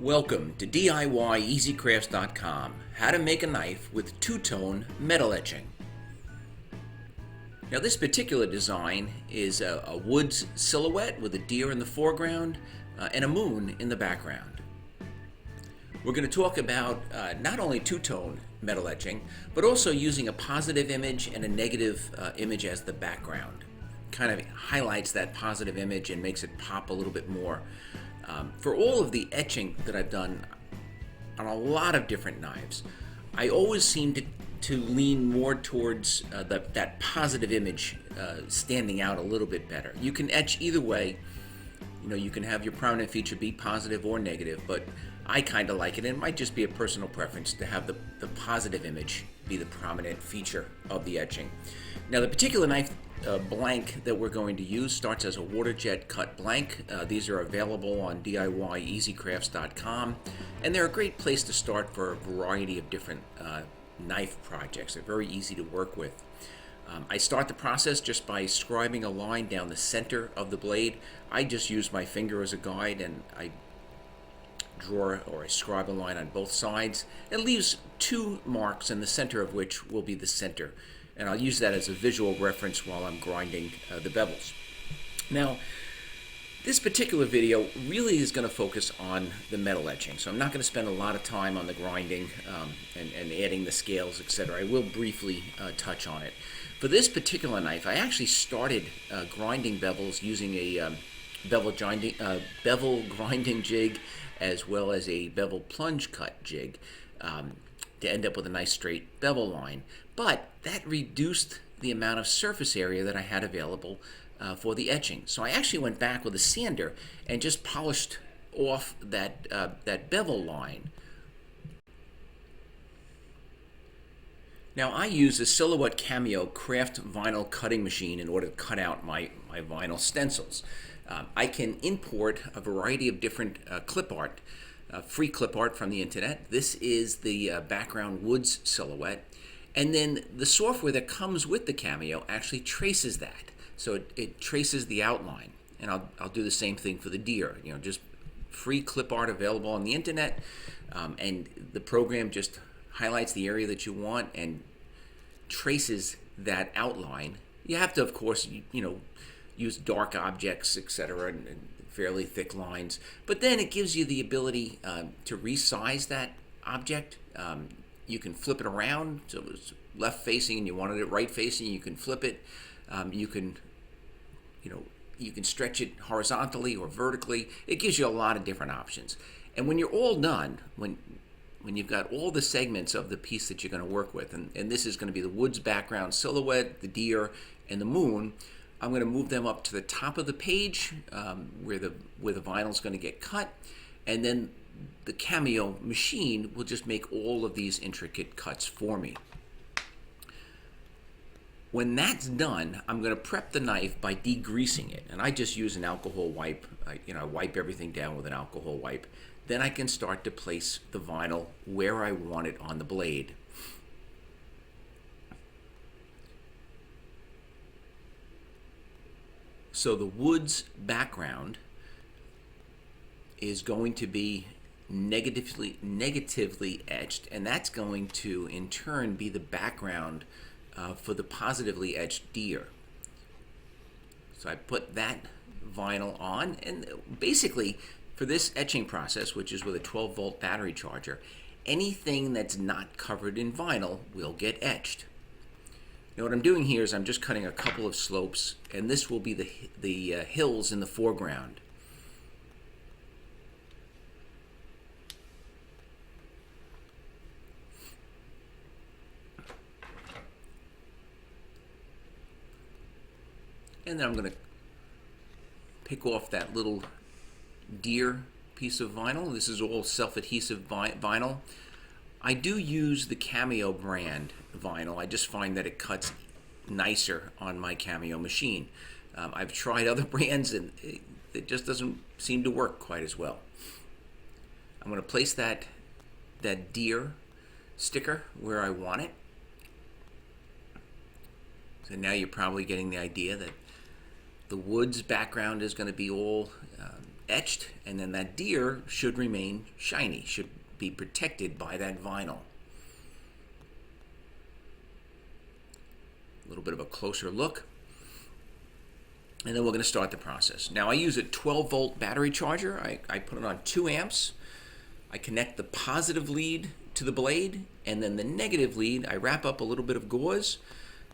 Welcome to DIYEasyCrafts.com, how to make a knife with two-tone metal etching. Now this particular design is a woods silhouette with a deer in the foreground and a moon in the background. We're going to talk about not only two-tone metal etching, but also using a positive image and a negative image as the background. Kind of highlights that positive image and makes it pop a little bit more. For all of the etching that I've done on a lot of different knives, I always seem to lean more towards that positive image standing out a little bit better. You can etch either way. You know, you can have your prominent feature be positive or negative, but I kind of like it, and it might just be a personal preference to have the positive image be the prominent feature of the etching. Now, the particular knife blank that we're going to use starts as a water jet cut blank. These are available on DIYEasyCrafts.com, and they're a great place to start for a variety of different knife projects. They're very easy to work with. I start the process just by scribing a line down the center of the blade. I just use my finger as a guide, and I draw or I scribe a line on both sides. It leaves two marks in the center of which will be the center, and I'll use that as a visual reference while I'm grinding the bevels. Now, this particular video really is going to focus on the metal etching, so I'm not going to spend a lot of time on the grinding and adding the scales, etc. I will briefly touch on it. For this particular knife, I actually started grinding bevels using a bevel grinding jig as well as a bevel plunge cut jig to end up with a nice straight bevel line. But that reduced the amount of surface area that I had available for the etching. So I actually went back with a sander and just polished off that bevel line. Now I use a Silhouette Cameo craft vinyl cutting machine in order to cut out my vinyl stencils. I can import a variety of different clip art, free clip art from the internet. This is the background woods silhouette. And then the software that comes with the Cameo actually traces that. So it traces the outline. And I'll do the same thing for the deer. You know, just free clip art available on the internet. And the program just highlights the area that you want and traces that outline. You have to, of course, use dark objects, etc., and fairly thick lines. But then it gives you the ability to resize that object. You can flip it around, so it was left facing and you wanted it right facing. You can flip it. You can stretch it horizontally or vertically. It gives you a lot of different options. And when you're all done, when you've got all the segments of the piece that you're going to work with, and this is going to be the woods background silhouette, the deer, and the moon, I'm going to move them up to the top of the page where the vinyl is going to get cut, and then the Cameo machine will just make all of these intricate cuts for me. When that's done, I'm going to prep the knife by degreasing it, and I just use an alcohol wipe. I wipe everything down with an alcohol wipe. Then I can start to place the vinyl where I want it on the blade. So the woods background is going to be negatively etched, and that's going to in turn be the background for the positively etched deer. So I put that vinyl on, and basically for this etching process, which is with a 12-volt battery charger, anything that's not covered in vinyl will get etched. Now what I'm doing here is I'm just cutting a couple of slopes, and this will be the hills in the foreground. And then I'm going to pick off that little deer piece of vinyl. This is all self-adhesive vinyl. I do use the Cameo brand vinyl. I just find that it cuts nicer on my Cameo machine. I've tried other brands and it just doesn't seem to work quite as well. I'm going to place that deer sticker where I want it. So now you're probably getting the idea that the woods background is going to be all etched, and then that deer should remain shiny, should be protected by that vinyl. A little bit of a closer look. And then we're going to start the process. Now I use a 12-volt battery charger. I put it on 2 amps. I connect the positive lead to the blade, and then the negative lead, I wrap up a little bit of gauze.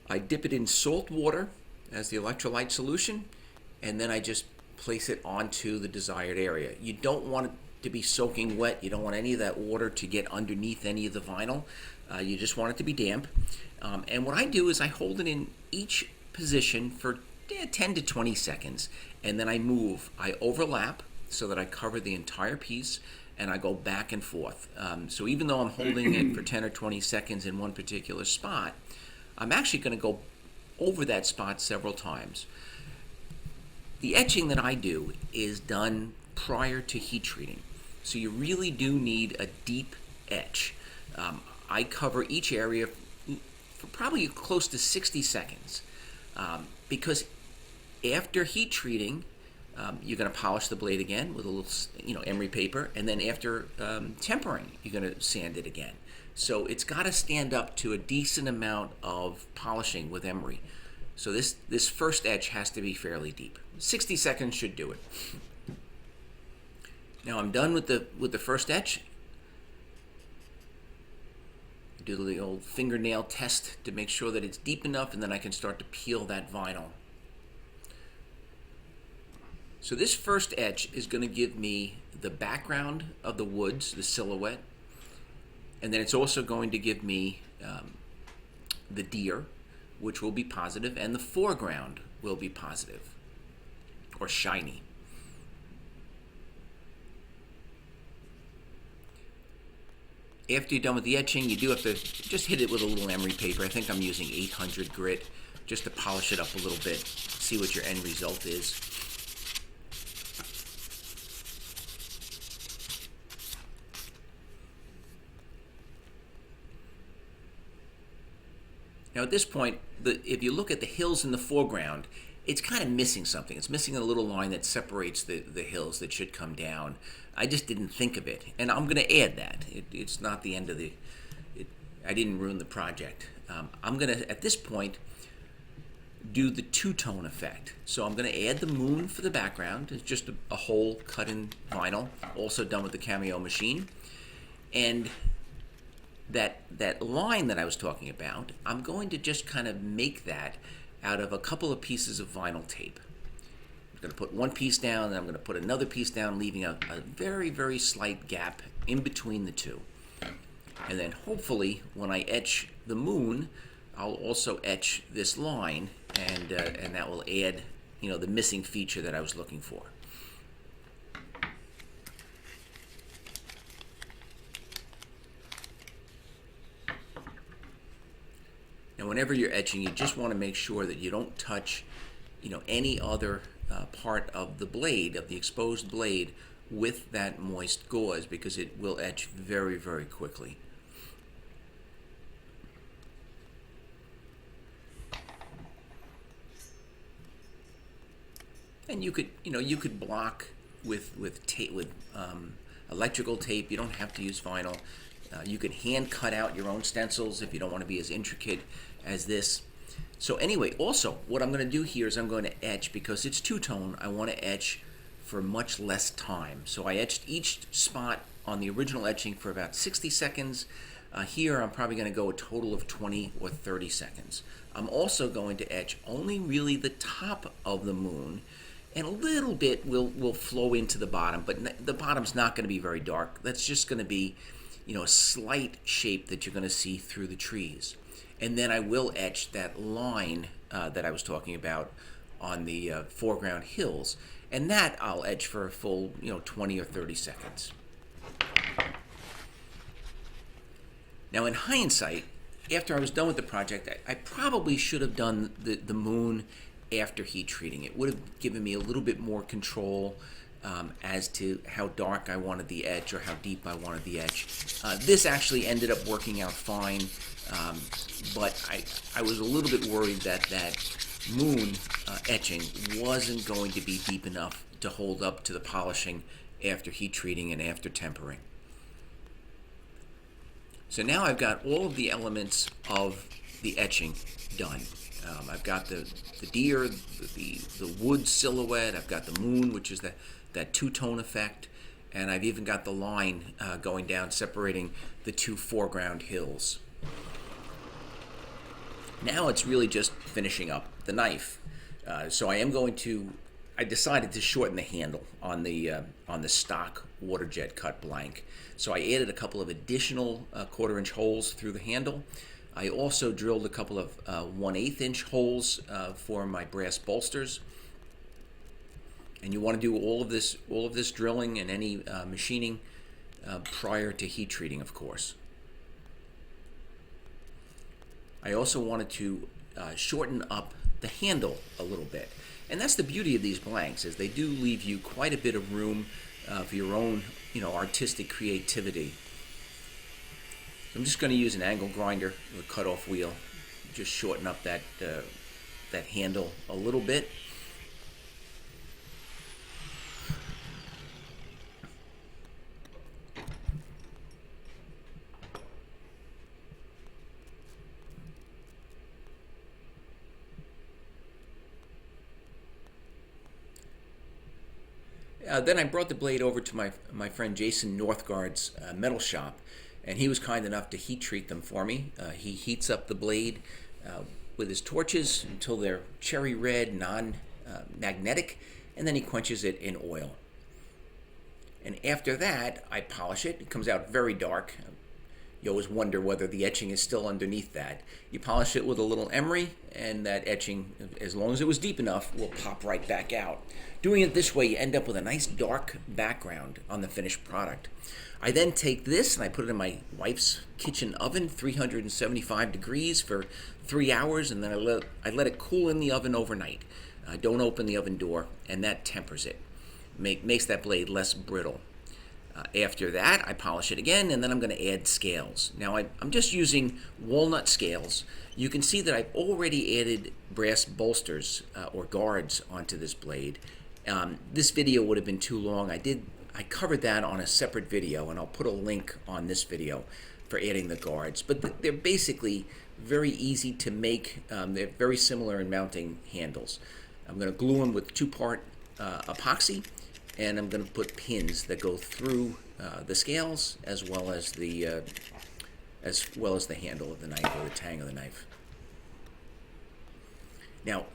I dip it in salt water as the electrolyte solution, and then I just place it onto the desired area. You don't want it to be soaking wet. You don't want any of that water to get underneath any of the vinyl. You just want it to be damp. And what I do is I hold it in each position for 10 to 20 seconds, and then I move. I overlap so that I cover the entire piece, and I go back and forth. So even though I'm holding it for 10 or 20 seconds in one particular spot, I'm actually going to go over that spot several times. The etching that I do is done prior to heat treating, so you really do need a deep etch. I cover each area for probably close to 60 seconds. Because after heat treating, you're going to polish the blade again with a little, emery paper, and then after tempering, you're going to sand it again. So it's got to stand up to a decent amount of polishing with emery. So this first etch has to be fairly deep. 60 seconds should do it. Now I'm done with the first etch. Do the old fingernail test to make sure that it's deep enough, and then I can start to peel that vinyl. So this first etch is going to give me the background of the woods, the silhouette, and then it's also going to give me the deer, which will be positive, and the foreground will be positive or shiny. After you're done with the etching, you do have to just hit it with a little emery paper. I think I'm using 800 grit just to polish it up a little bit, see what your end result is. Now at this point, if you look at the hills in the foreground, it's kind of missing something. It's missing a little line that separates the hills that should come down. I just didn't think of it, and I'm going to add that. It's not the end of I didn't ruin the project. I'm going to, at this point, do the two-tone effect. So I'm going to add the moon for the background. It's just a hole cut in vinyl, also done with the Cameo machine. And that line that I was talking about, I'm going to just kind of make that out of a couple of pieces of vinyl tape. I'm going to put one piece down, and I'm going to put another piece down, leaving a very, very slight gap in between the two. And then hopefully, when I etch the moon, I'll also etch this line, and that will add, the missing feature that I was looking for. Now, whenever you're etching, you just want to make sure that you don't touch, any other part of the blade, of the exposed blade, with that moist gauze, because it will etch very, very quickly. And you could block with tape, with electrical tape. You don't have to use vinyl. You could hand cut out your own stencils if you don't want to be as intricate as this. So anyway, also what I'm going to do here is I'm going to etch, because it's two-tone, I want to etch for much less time. So I etched each spot on the original etching for about 60 seconds. Here I'm probably going to go a total of 20 or 30 seconds. I'm also going to etch only really the top of the moon, and a little bit will flow into the bottom, but the bottom's not going to be very dark. That's just going to be a slight shape that you're going to see through the trees. And then I will etch that line that I was talking about on the foreground hills, and that I'll etch for a full 20 or 30 seconds. Now in hindsight, after I was done with the project, I probably should have done the moon after heat treating. It would have given me a little bit more control as to how dark I wanted the etch or how deep I wanted the etch. This actually ended up working out fine, but I was a little bit worried that moon etching wasn't going to be deep enough to hold up to the polishing after heat treating and after tempering. So now I've got all of the elements of the etching done. I've got the deer, the wood silhouette, I've got the moon, which is that two-tone effect, and I've even got the line going down separating the two foreground hills. Now it's really just finishing up the knife. So I decided to shorten the handle on the stock water jet cut blank. So I added a couple of additional 1/4 inch holes through the handle. I also drilled a couple of 1/8 inch holes for my brass bolsters. And you want to do all of this drilling and any machining prior to heat treating, of course. I also wanted to shorten up the handle a little bit. And that's the beauty of these blanks, is they do leave you quite a bit of room for your own, artistic creativity. I'm just going to use an angle grinder with a cutoff wheel, just shorten up that handle a little bit. Then I brought the blade over to my friend Jason Northgard's metal shop, and he was kind enough to heat treat them for me. He heats up the blade with his torches until they're cherry red, non-magnetic, and then he quenches it in oil. And after that, I polish it. It comes out very dark. You always wonder whether the etching is still underneath that. You polish it with a little emery, and that etching, as long as it was deep enough, will pop right back out. Doing it this way, you end up with a nice dark background on the finished product. I then take this and I put it in my wife's kitchen oven, 375 degrees for 3 hours, and then I let it cool in the oven overnight. Don't open the oven door, and that tempers it. Makes that blade less brittle. After that, I polish it again, and then I'm going to add scales. Now, I'm just using walnut scales. You can see that I've already added brass bolsters or guards onto this blade. This video would have been too long. I covered that on a separate video, and I'll put a link on this video for adding the guards. But they're basically very easy to make. They're very similar in mounting handles. I'm going to glue them with 2-part epoxy, and I'm going to put pins that go through the scales as well as the handle of the knife or the tang of the knife. Now,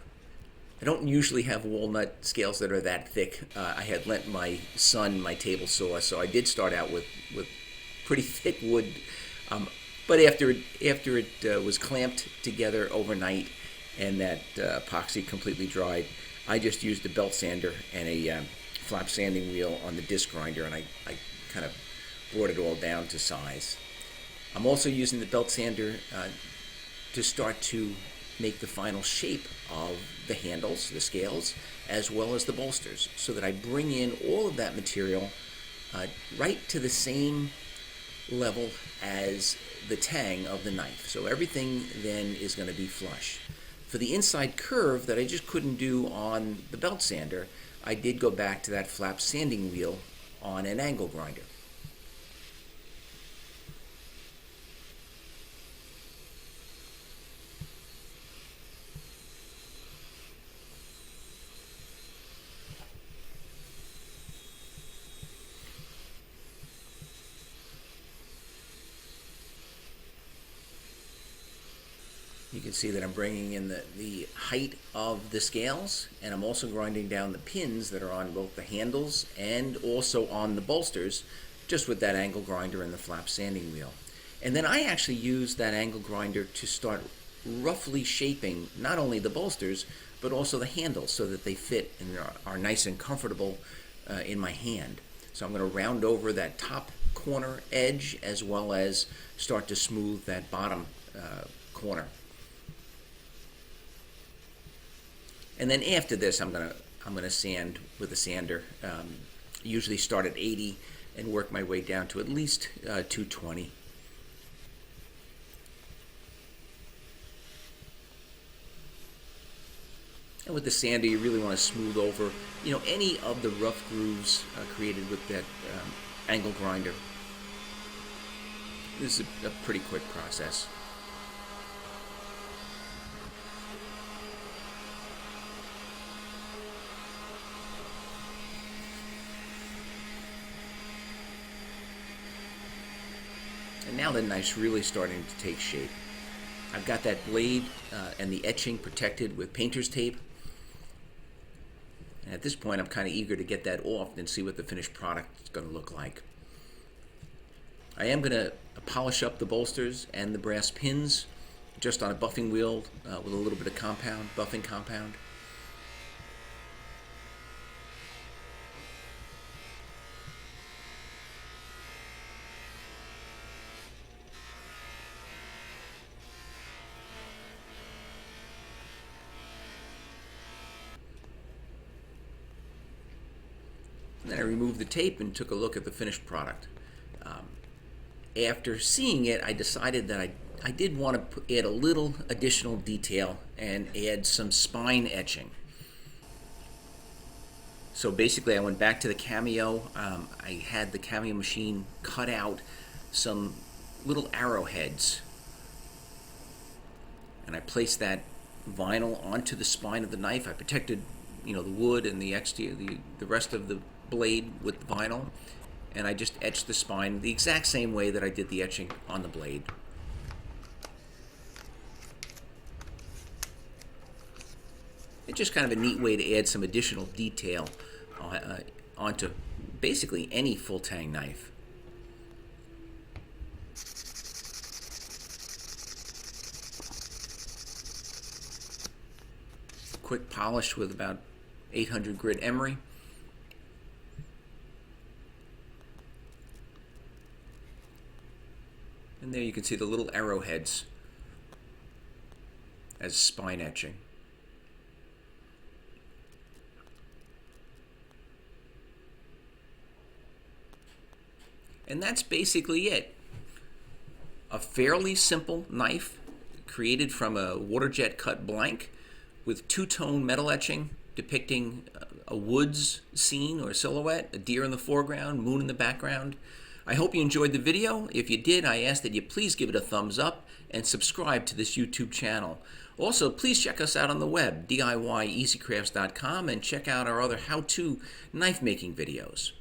I don't usually have walnut scales that are that thick. I had lent my son my table saw, so I did start out with pretty thick wood. But after it was clamped together overnight and that epoxy completely dried, I just used a belt sander and a flap sanding wheel on the disc grinder, and I kind of brought it all down to size. I'm also using the belt sander to start to make the final shape of the handles, the scales, as well as the bolsters, so that I bring in all of that material right to the same level as the tang of the knife. So everything then is going to be flush. For the inside curve that I just couldn't do on the belt sander, I did go back to that flap sanding wheel on an angle grinder. You can see that I'm bringing in the height of the scales, and I'm also grinding down the pins that are on both the handles and also on the bolsters, just with that angle grinder and the flap sanding wheel. And then I actually use that angle grinder to start roughly shaping not only the bolsters, but also the handles so that they fit and are nice and comfortable in my hand. So I'm going to round over that top corner edge as well as start to smooth that bottom corner. And then after this, I'm gonna sand with a sander. Usually start at 80 and work my way down to at least 220. And with the sander, you really want to smooth over, any of the rough grooves created with that angle grinder. This is a pretty quick process. And now the knife's really starting to take shape. I've got that blade and the etching protected with painter's tape. And at this point, I'm kind of eager to get that off and see what the finished product is going to look like. I am going to polish up the bolsters and the brass pins just on a buffing wheel with a little bit of buffing compound. Then I removed the tape and took a look at the finished product. After seeing it, I decided that I did want to add a little additional detail and add some spine etching. So basically I went back to the Cameo. I had the Cameo machine cut out some little arrowheads, and I placed that vinyl onto the spine of the knife. I protected the wood and the rest of the blade with vinyl, and I just etched the spine the exact same way that I did the etching on the blade. It's just kind of a neat way to add some additional detail onto basically any full tang knife. Quick polish with about 800 grit emery. And there you can see the little arrowheads as spine etching. And that's basically it. A fairly simple knife created from a water jet cut blank with two-tone metal etching depicting a woods scene or silhouette, a deer in the foreground, moon in the background. I hope you enjoyed the video. If you did, I ask that you please give it a thumbs up and subscribe to this YouTube channel. Also, please check us out on the web, DIYeasycrafts.com, and check out our other how-to knife making videos.